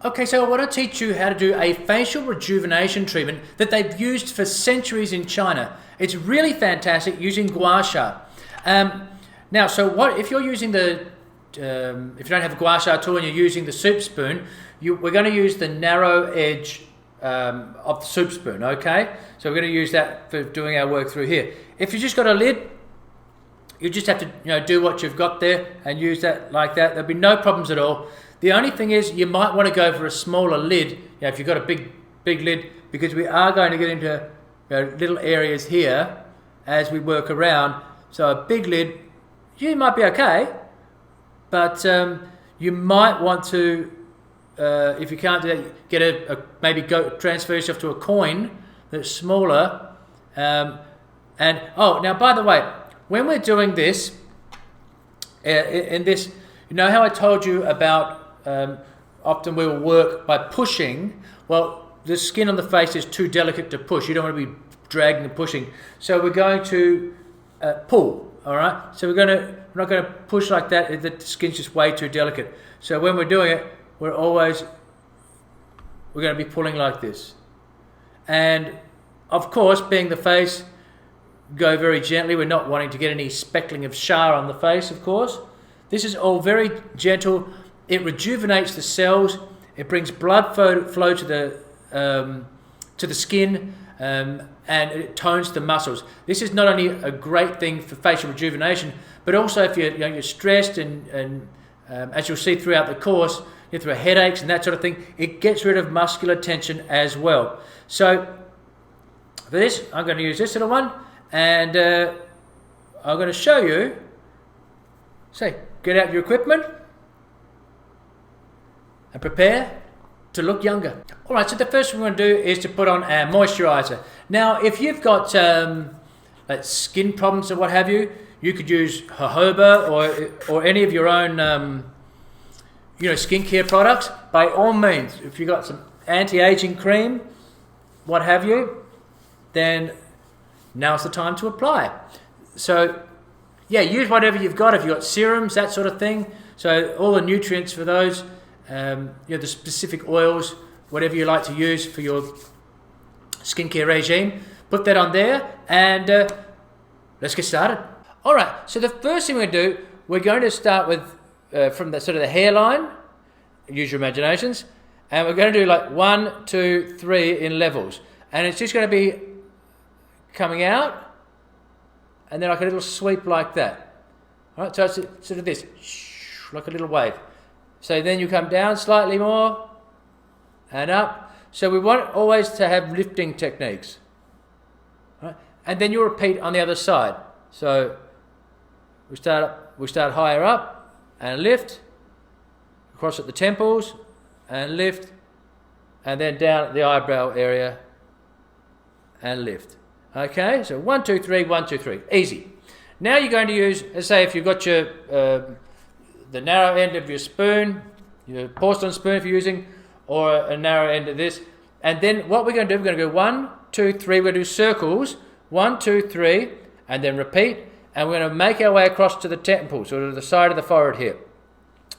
Okay, so I want to teach you how to do a facial rejuvenation treatment that they've used for centuries in China. It's really fantastic using Gua Sha. Now, so what if you're using the, if you don't have a Gua Sha tool and you're using the soup spoon, we're going to use the narrow edge of the soup spoon, okay? So we're going to use that for doing our work through here. If you just got a lid, you just have to do what you've got there and use that like that. There'll be no problems at all. The only thing is you might want to go for a smaller lid, if you've got a big lid, because we are going to get into little areas here as we work around. So a big lid, you might be okay, but you might want to, if you can't do that, get maybe transfer yourself to a coin that's smaller. Now by the way, when we're doing this, in this, you know how I told you about often we will work by pushing. Well, the skin on the face is too delicate to push. You don't want to be dragging and pushing. So we're going to pull, all right? So we're not going to push like that. The skin's just way too delicate. So when we're doing it, we're going to be pulling like this. And of course, being the face, go very gently. We're not wanting to get any speckling of Sha on the face, of course. This is all very gentle. It rejuvenates the cells. It brings blood flow to the skin, and it tones the muscles. This is not only a great thing for facial rejuvenation, but also if you're stressed and as you'll see throughout the course, through headaches and that sort of thing, it gets rid of muscular tension as well. So for this, I'm going to use this little one, and I'm going to show you. So get out your equipment and prepare to look younger. All right, so the first thing we're going to do is to put on our moisturizer. Now, if you've got like skin problems or what have you, you could use jojoba or any of your own skincare products. By all means, if you've got some anti-aging cream, what have you, then now's the time to apply. So yeah, use whatever you've got. If you've got serums, that sort of thing. So all the nutrients for those, the specific oils, whatever you like to use for your skincare regime, put that on there, and let's get started. All right, so the first thing we're going to do, we're going to start with from the sort of the hairline, use your imaginations, and we're going to do like 1, 2, 3 in levels, and it's just going to be coming out, and then like a little sweep like that. All right, so it's sort of this, like a little wave. So then you come down slightly more and up. So we want always to have lifting techniques. Right? And then you repeat on the other side. So we start higher up and lift, across at the temples and lift, and then down at the eyebrow area and lift. Okay, so 1, 2, 3, 1, 2, 3. Easy. Now you're going to use, let's say if you've got your the narrow end of your spoon, your porcelain spoon if you're using, or a narrow end of this. And then what we're going to do, we're going to go 1, 2, 3. We're going to do circles, 1, 2, 3, and then repeat. And we're going to make our way across to the temples, or to the side of the forehead here.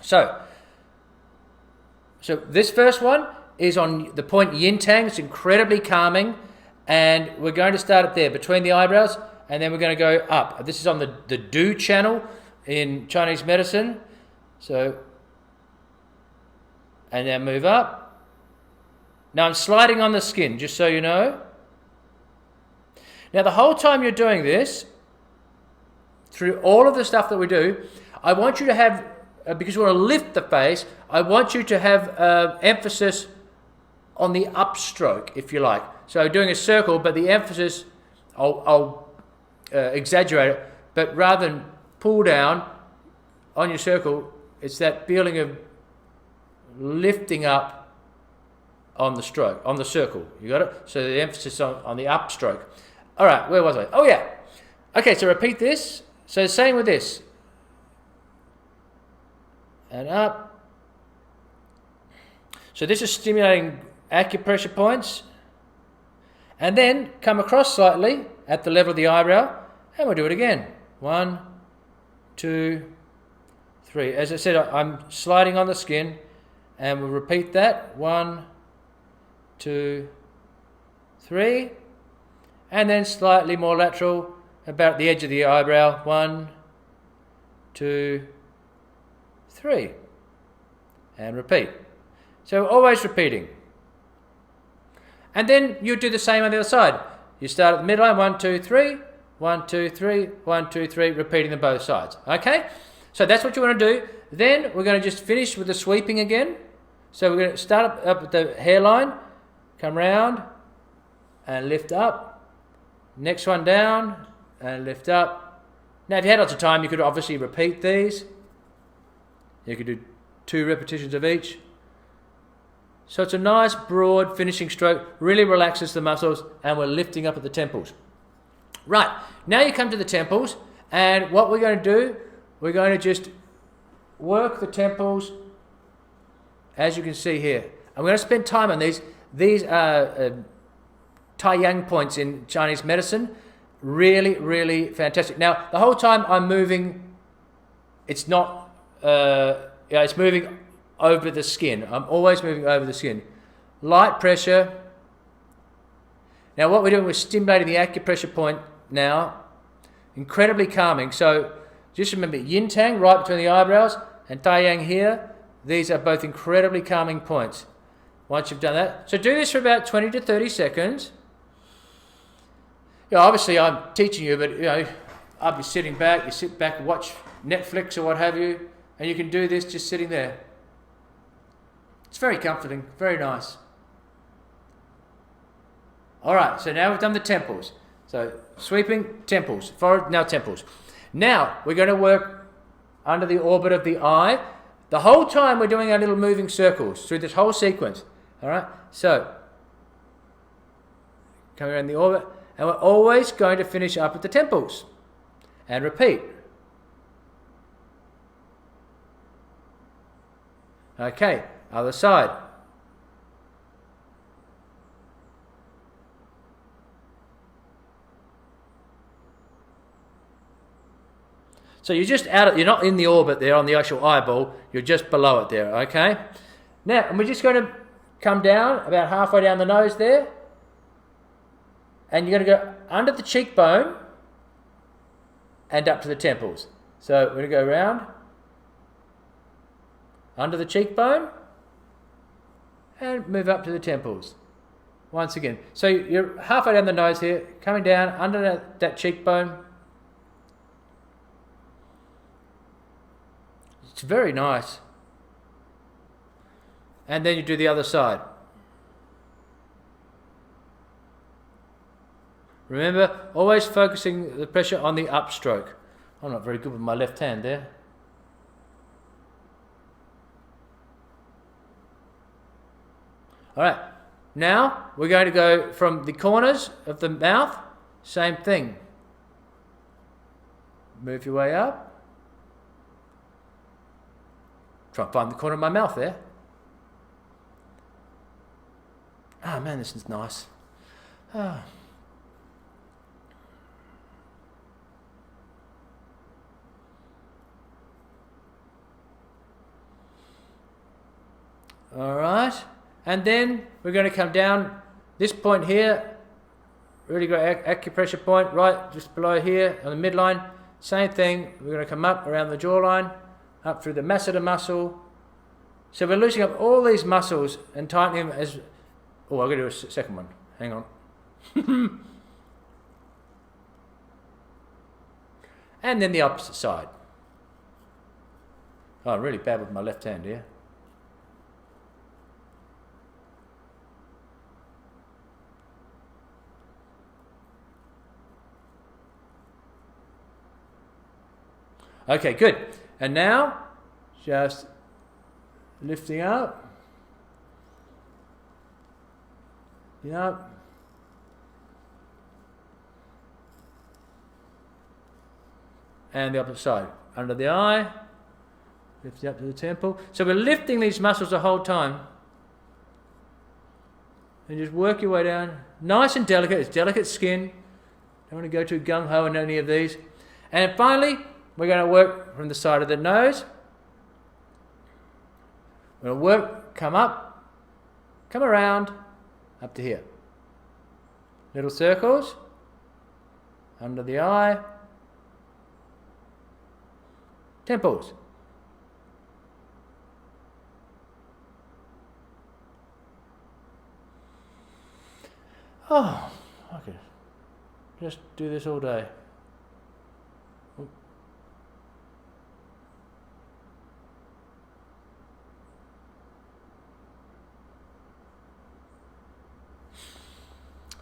So this first one is on the point yin tang. It's incredibly calming. And we're going to start it there, between the eyebrows, and then we're going to go up. This is on the Du channel in Chinese medicine. So, and then move up. Now I'm sliding on the skin, just so you know. Now the whole time you're doing this, through all of the stuff that we do, I want you to have, because we want to lift the face, I want you to have emphasis on the upstroke, if you like. So doing a circle, but the emphasis, I'll exaggerate it, but rather than pull down on your circle, it's that feeling of lifting up on the stroke, on the circle. You got it? So the emphasis on the upstroke. All right, where was I? Oh yeah. Okay, so repeat this. So same with this. And up. So this is stimulating acupressure points. And then come across slightly at the level of the eyebrow, and we'll do it again. 1, 2, 3. As I said, I'm sliding on the skin, and we'll repeat that. 1, 2, 3, and then slightly more lateral about the edge of the eyebrow. 1, 2, 3, and repeat. So always repeating. And then you do the same on the other side. You start at the midline, 1, 2, 3, 1, 2, 3, 1, 2, 3, repeating them both sides. Okay? So that's what you want to do. Then we're going to just finish with the sweeping again. So we're going to start up at the hairline, come round and lift up. Next one down and lift up. Now if you had lots of time, you could obviously repeat these. You could do 2 repetitions of each. So it's a nice broad finishing stroke, really relaxes the muscles, and we're lifting up at the temples. Right, now you come to the temples, and what we're going to do, we're going to just work the temples, as you can see here. I'm going to spend time on these. These are Tai Yang points in Chinese medicine. Really, really fantastic. Now, the whole time I'm moving, it's not, it's moving over the skin. I'm always moving over the skin. Light pressure. Now what we're doing, we're stimulating the acupressure point now. Incredibly calming. So just remember yin tang right between the eyebrows and tai yang here. These are both incredibly calming points. Once you've done that. So do this for about 20 to 30 seconds. You know, obviously I'm teaching you, but you know, I'll be sitting back, you sit back and watch Netflix or what have you, and you can do this just sitting there. It's very comforting, very nice. All right, so now we've done the temples. So sweeping, temples, forehead, now temples. Now we're going to work under the orbit of the eye. The whole time we're doing our little moving circles through this whole sequence. All right, so coming around the orbit, and we're always going to finish up at the temples. And repeat. Okay. Other side. So you're just out, you're not in the orbit there on the actual eyeball, you're just below it there, okay? Now, and we're just going to come down about halfway down the nose there, and you're going to go under the cheekbone and up to the temples. So we're going to go around, under the cheekbone, and move up to the temples. Once again. So you're halfway down the nose here, coming down under that cheekbone. It's very nice. And then you do the other side. Remember, always focusing the pressure on the upstroke. I'm not very good with my left hand there. All right, now we're going to go from the corners of the mouth, same thing. Move your way up. Try and find the corner of my mouth there. Oh man, this is nice. Oh. All right. And then we're going to come down this point here, really great acupressure point, right just below here on the midline. Same thing, we're going to come up around the jawline, up through the masseter muscle. So we're loosening up all these muscles and tightening them as... Oh, I'm going to do a second one. Hang on. And then the opposite side. Oh, I'm really bad with my left hand here. Okay, good. And now, just lifting up. Up. And the opposite side. Under the eye. Lifting up to the temple. So we're lifting these muscles the whole time. And just work your way down. Nice and delicate. It's delicate skin. Don't want to go too gung-ho in any of these. And finally, we're going to work from the side of the nose. We're going to work come up, come around, up to here. Little circles, under the eye, temples. Oh, I could just do this all day.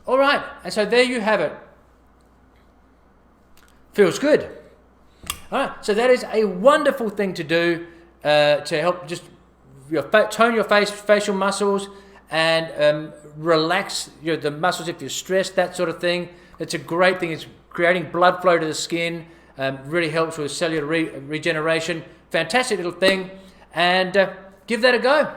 All right, and so there you have it. Feels good. All right, so that is a wonderful thing to do to help just tone your facial muscles and relax the muscles if you're stressed, that sort of thing. It's a great thing. It's creating blood flow to the skin. Really helps with cellular regeneration. Fantastic little thing, and give that a go.